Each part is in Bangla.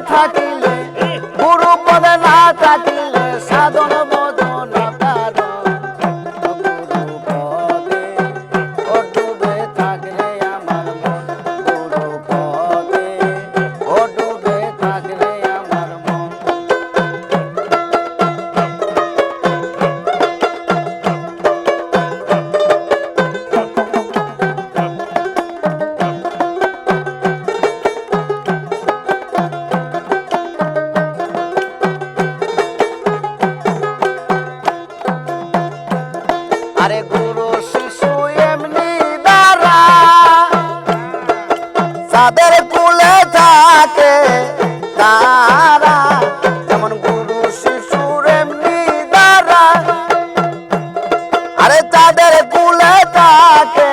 থাকিলে গুরু পদে না থাকিলে সাধন বোধন কারণ গুরু পদে ও ডুবে থাকলে আমার মন গুরু পদে ও ডুবে থাকলে আমার মন আরে গুরু শিশু এমনি দ্বারা যাদের কুলে থাকে তারা যেমন গুরু শিশুর এমনি দ্বারা আরে যাদের কুলে থাকে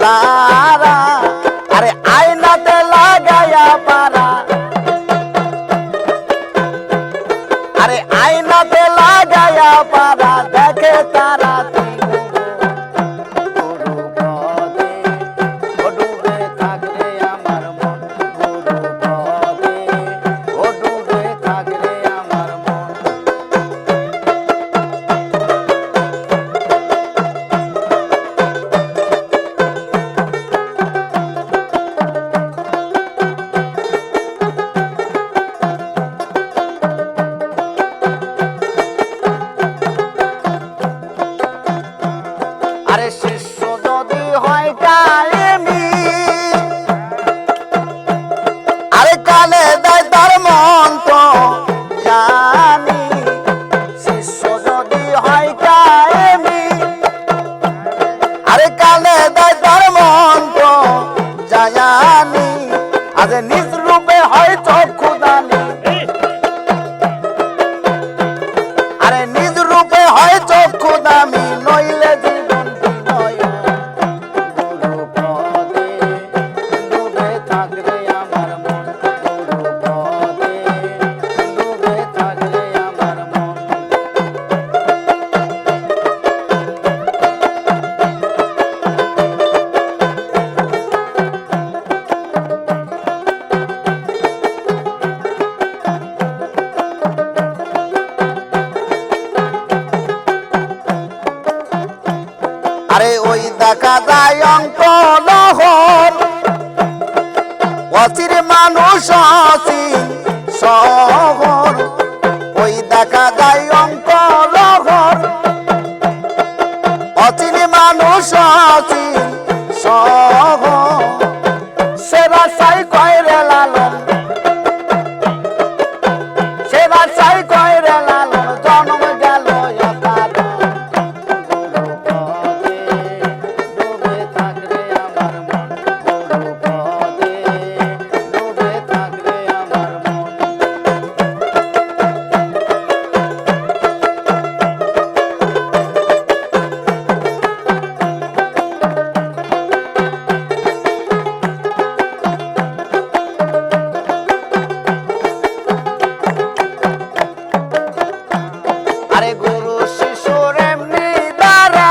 তারা আরে আয়নাতে লাগায়া পারা আরে আয়নাতে লাগায়া পারা দেখে তারা আরে শিষ্য যদি হয় কায়েমি আরে কানে দেয় তার মন্ত্র জানি শিষ্য যদি হয় কায়েমি আরে কানে দেয় তার মন্ত্র জানি আজ নিজ রূপে হয় চক্ষুদানি আরে নিজ রূপে হয় চক্ষুদামি নইলে আরে ওই দেখা যায় অঙ্ক লহর অচির মানুষ অচিন শহর ওই দেখা যায় অঙ্ক লহর অচিন মানুষ অচিন শহর সেরা সাই কয় রে লালন সেরা সাই কয় রে লালন জন্ম গেল আরে গুরু শিশুর এমনি দ্বারা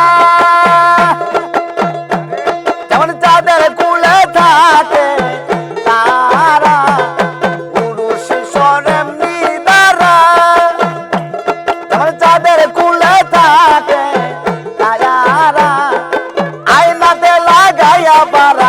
যেমন যাদের কুলে থাকে তারা গুরু শিশুর এমনি দ্বারা যেমন যাদের কুলে থাকে তারা আয়নাতে লাগাইয়া পারা